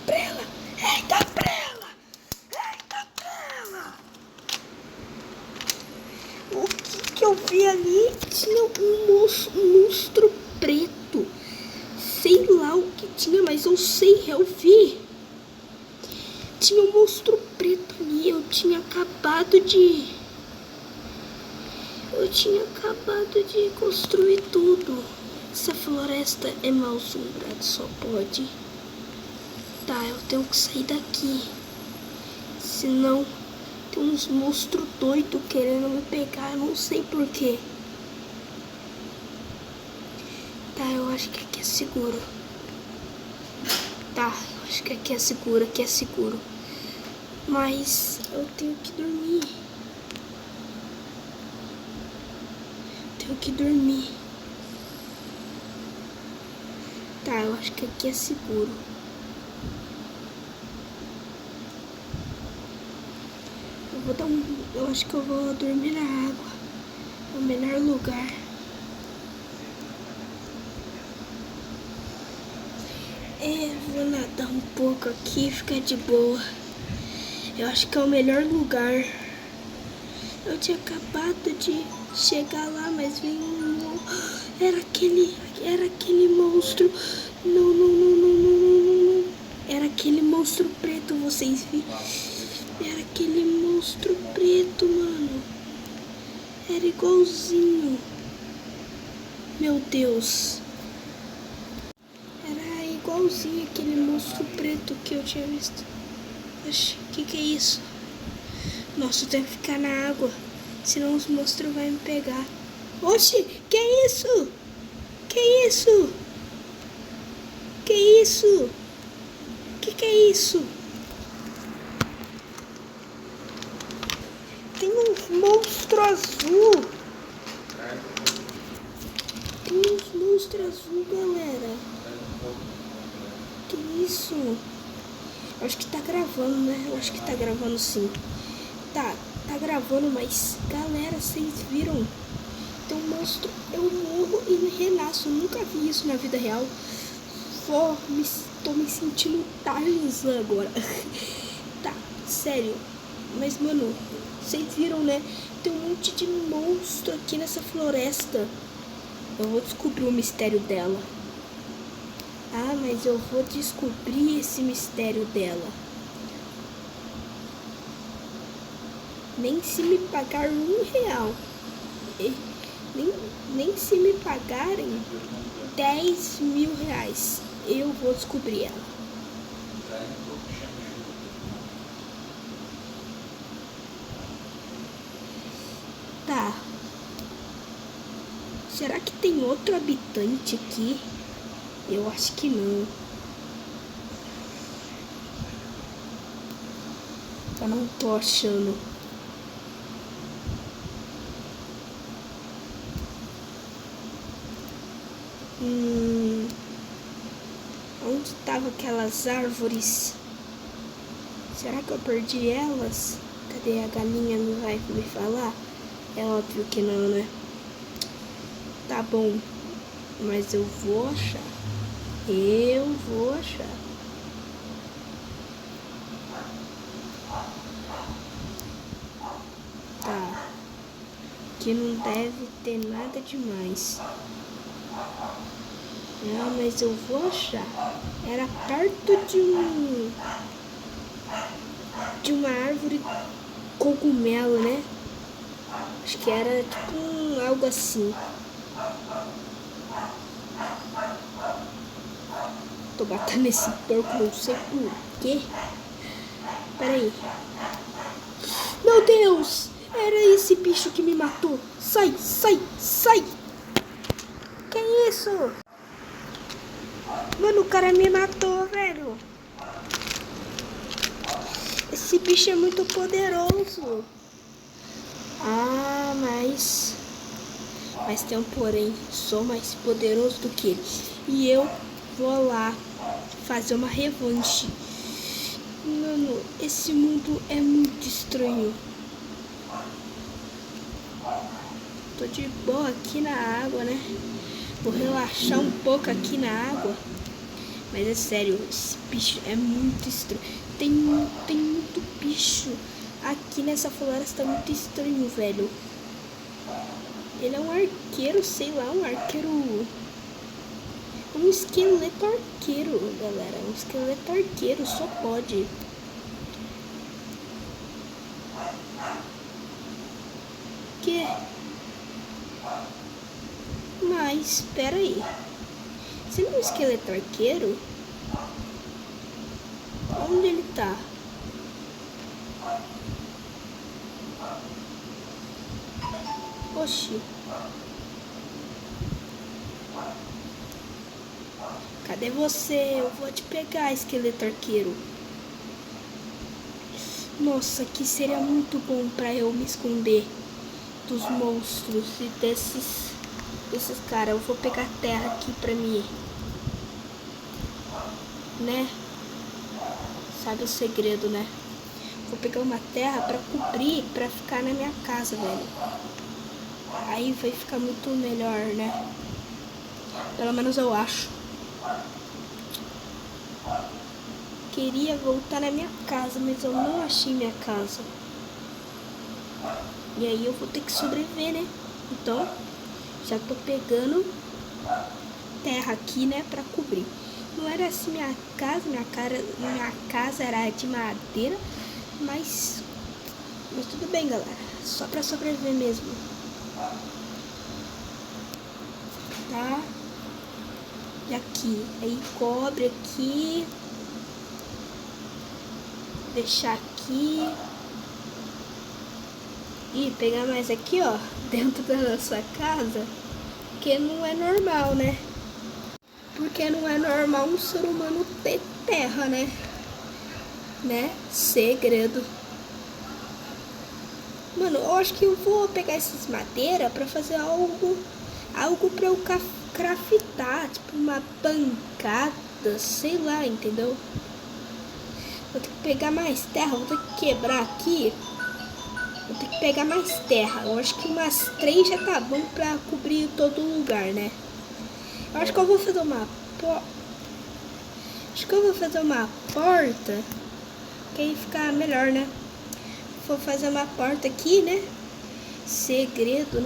Prela! Eita, Prela! Eita, Prela! O que eu vi ali? Tinha um monstro preto. Sei lá o que tinha, mas eu vi. Tinha um monstro preto ali. Eu tinha acabado de construir tudo. Essa floresta é mal assombrada, só pode. Tá, eu tenho que sair daqui. Senão tem uns monstros doidos querendo me pegar. Eu não sei porquê. Tá, eu acho que aqui é seguro. Tá, eu acho que aqui é seguro. Mas eu tenho que dormir. Tá, eu acho que aqui é seguro. Eu acho que eu vou dormir na água. É o melhor lugar. Vou nadar um pouco aqui e ficar de boa. Eu acho que é o melhor lugar. Eu tinha acabado de chegar lá, mas veio um... Era aquele monstro. Não. Era aquele monstro preto, vocês viram? Era aquele monstro preto, mano. Era igualzinho. Meu Deus. Era igualzinho aquele monstro preto que eu tinha visto. Oxe, que é isso? Nossa, eu tenho que ficar na água. Senão os monstros vão me pegar. Oxe, que é isso? Que é isso? Que é isso? Que é isso? Tem um monstro azul. Tem uns monstros azul, galera. Que isso? Acho que tá gravando, né? Eu acho que tá gravando sim. Tá gravando, mas galera, vocês viram? Tem um monstro, eu morro e renasço. Eu nunca vi isso na vida real. Tô me sentindo Tarzan agora. Tá, sério. Mas, mano, vocês viram, né? Tem um monte de monstro aqui nessa floresta. Eu vou descobrir o mistério dela. Ah, mas eu vou descobrir esse mistério dela. Nem se me pagar R$1. Nem se me pagarem R$10.000. Eu vou descobrir ela. Tá. Será que tem outro habitante aqui? Eu acho que não. Eu não tô achando. Onde estavam aquelas árvores? Será que eu perdi elas? Cadê a galinha? Não vai me falar? É óbvio que não, né? Tá bom. Mas eu vou achar. Tá. Aqui não deve ter nada demais. Não, mas eu vou achar. Era perto de uma árvore cogumelo, né? Acho que era tipo algo assim. Tô batendo esse porco, não sei por quê. Pera aí. Meu Deus! Era esse bicho que me matou. Sai! Que isso? Mano, o cara me matou, velho. Esse bicho é muito poderoso. Ah, mas tem um porém. Sou mais poderoso do que ele. E eu vou lá fazer uma revanche. Mano, esse mundo é muito estranho. Tô de boa aqui na água, né? Vou relaxar um pouco aqui na água. Mas é sério, esse bicho é muito estranho. Tem muito bicho aqui nessa floresta, muito estranho, velho. Ele é um arqueiro, sei lá, um arqueiro... Um esqueleto arqueiro, galera. Um esqueleto arqueiro, só pode. Que? Mas, espera aí. Você não é um esqueleto arqueiro? Onde ele tá? Oxi. Cadê você? Eu vou te pegar, esqueleto arqueiro. Nossa, que seria muito bom pra eu me esconder dos monstros e desses caras. Eu vou pegar terra aqui pra mim, né? Sabe o segredo, né? Vou pegar uma terra pra cobrir, pra ficar na minha casa, velho. Aí vai ficar muito melhor, né? Pelo menos eu acho. Queria voltar na minha casa, mas eu não achei minha casa. E aí eu vou ter que sobreviver, né? Então, já tô pegando terra aqui, né? Pra cobrir. Não era assim minha casa era de madeira, mas tudo bem, galera. Só pra sobreviver mesmo. Tá? E aqui, aí cobre aqui. Deixar aqui. E pegar mais aqui, ó, dentro da nossa casa. Porque não é normal, né? Porque não é normal um ser humano ter terra, né? Segredo. Mano, eu acho que eu vou pegar essas madeiras pra fazer algo pra eu craftar. Tipo uma bancada, sei lá, entendeu? Vou ter que pegar mais terra, vou ter que quebrar aqui. Vou ter que pegar mais terra. Eu acho que umas 3 já tá bom pra cobrir todo o lugar, né? Eu acho que eu vou fazer uma porta. Que aí fica melhor, né? Vou fazer uma porta aqui, né? Segredo,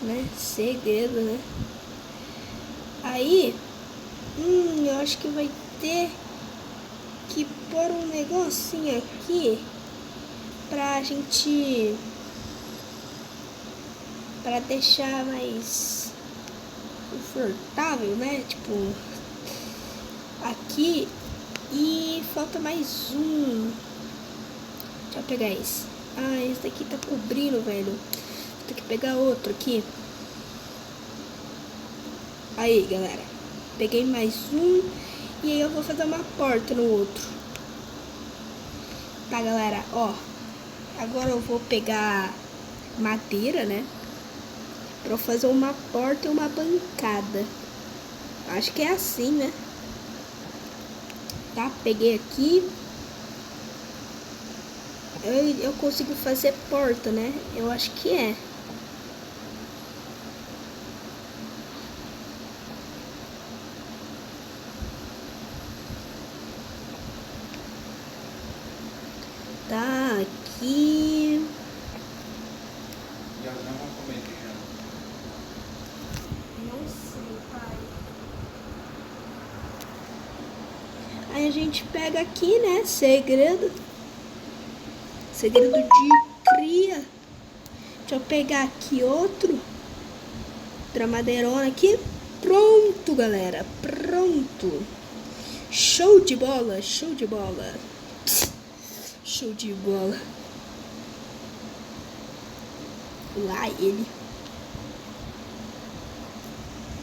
né? Segredo, né? Aí, eu acho que vai ter que pôr um negocinho aqui pra gente, pra deixar mais confortável, né? Tipo, aqui. E falta mais um. Deixa eu pegar esse. Ah, esse daqui tá cobrindo, velho. Vou ter que pegar outro aqui. Aí, galera. Peguei mais um. E aí eu vou fazer uma porta no outro. Tá, galera, ó. Agora eu vou pegar madeira, né? Pra eu fazer uma porta e uma bancada. Acho que é assim, né? Tá, peguei aqui. Eu consigo fazer porta, né? Eu acho que é. Tá, aqui. Não sei, pai. Aí a gente pega aqui, né? Segredo de cria. Deixa eu pegar aqui outro. Outra madeirona aqui. Pronto, galera. Pronto. Show de bola, show de bola. Show de bola. Lá ele.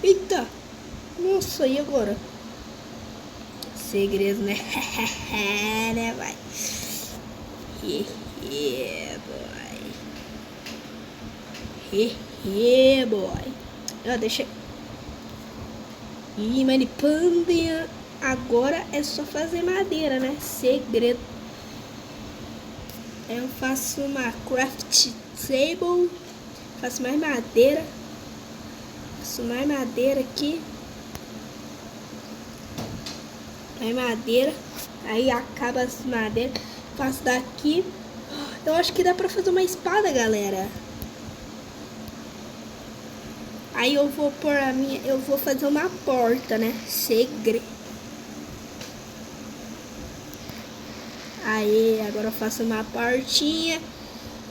Eita. Nossa, e agora? Segredo, né? Né, vai. Boy. Boy. Ó, deixa. Ih, manipulando. Agora é só fazer madeira, né? Segredo. Eu faço uma craft table. Faço mais madeira. Faço mais madeira aqui. Aí madeira. Aí acaba as madeiras. Faço daqui. Eu acho que dá pra fazer uma espada, galera. Aí eu vou pôr a minha... Eu vou fazer uma porta, né? Segredo. Aí, agora eu faço uma portinha.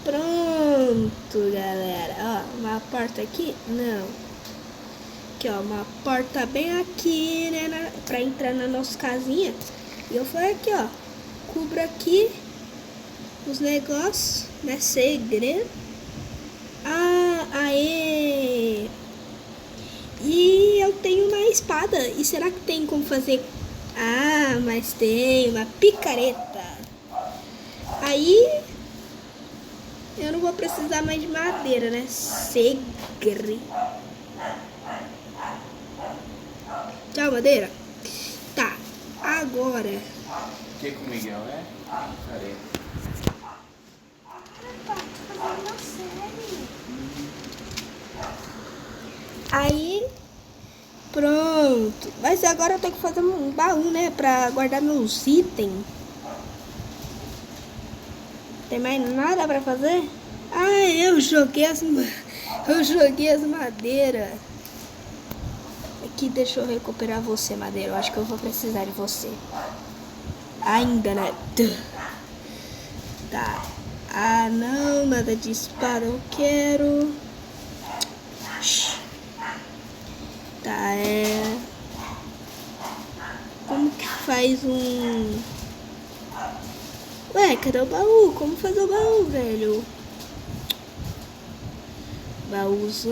Pronto, galera. Ó, uma porta aqui. Não. Aqui, ó. Uma porta bem aqui, né? Pra entrar na nossa casinha. E eu fui aqui, ó. Cubro aqui os negócios, né? Segredo. Ah, aê! E eu tenho uma espada. E será que tem como fazer? Ah, mas tem uma picareta. Aí eu não vou precisar mais de madeira, né? Segredo. Tchau, madeira. Tá, agora. O que com o Miguel é? Picareta. Aí, pronto. Mas agora eu tenho que fazer um baú, né? Pra guardar meus itens. Tem mais nada pra fazer? Ah, eu joguei as madeiras. Aqui, deixa eu recuperar você, madeira. Eu acho que eu vou precisar de você. Ainda, né? Tá. Ah, não. Nada de espada eu quero. Tá, como que faz um... Ué, cadê o baú? Como fazer o baú, velho? Baúzão.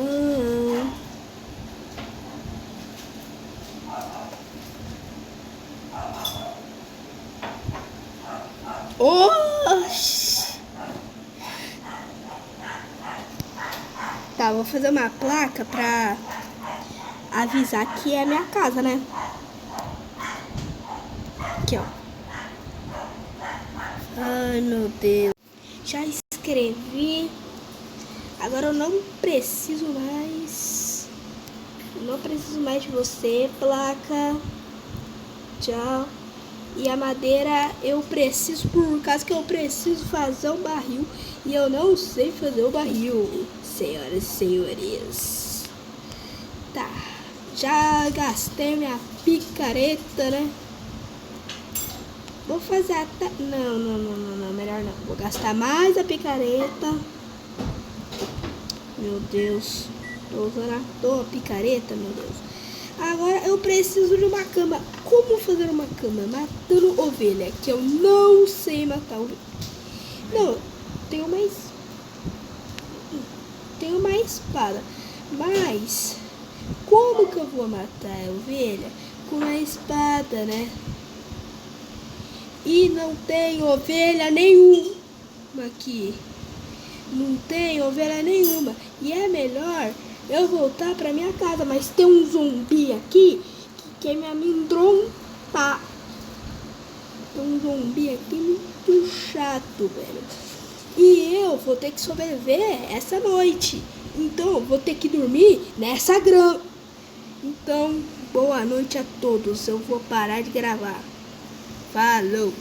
Oxi! Tá, vou fazer uma placa pra avisar que é minha casa, né? Aqui, ó. Ai, meu Deus. Já escrevi. Agora eu não preciso mais. Não preciso mais de você, placa. Tchau. E a madeira eu preciso, por causa que eu preciso fazer um barril. E eu não sei fazer o barril, senhoras e senhores. Tá. Já gastei minha picareta, né? Vou fazer até... Não, melhor não. Vou gastar mais a picareta. Meu Deus. Tô usando à toa a picareta, meu Deus. Agora eu preciso de uma cama. Como fazer uma cama? Matando ovelha. Que eu não sei matar ovelha. Não, tenho uma espada. Mas como que eu vou matar a ovelha? Com a espada, né? E não tem ovelha nenhuma aqui. Não tem ovelha nenhuma. E é melhor eu voltar pra minha casa. Mas tem um zumbi aqui que quer me amedrontar. Tem um zumbi aqui muito chato, velho. E eu vou ter que sobreviver essa noite. Então eu vou ter que dormir nessa grama. Então, boa noite a todos. Eu vou parar de gravar. Falou!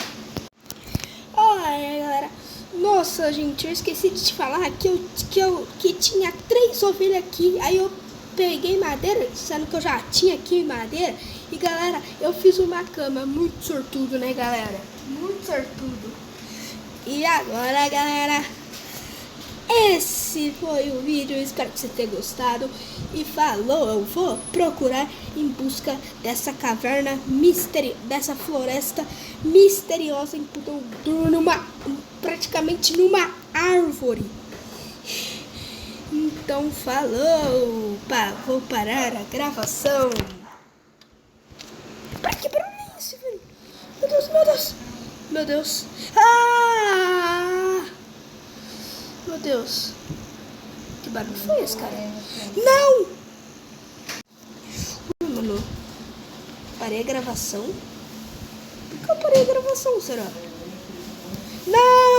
Olha, galera. Nossa, gente, eu esqueci de te falar que tinha 3 ovelhas aqui. Aí eu peguei madeira, sendo que eu já tinha aqui madeira. E, galera, eu fiz uma cama. Muito sortudo, né, galera? Muito sortudo. E agora, galera, esse foi o vídeo. Eu espero que você tenha gostado. E falou, eu vou procurar em busca dessa caverna dessa floresta misteriosa, enquanto eu durmo praticamente numa árvore. Então falou, vou parar a gravação. Pra que barulho é esse, velho? Meu Deus, meu Deus. Meu Deus. Ah! Meu Deus. Que barulho foi esse, cara? Não! Mano. Parei a gravação. Por que eu parei a gravação, será? Não!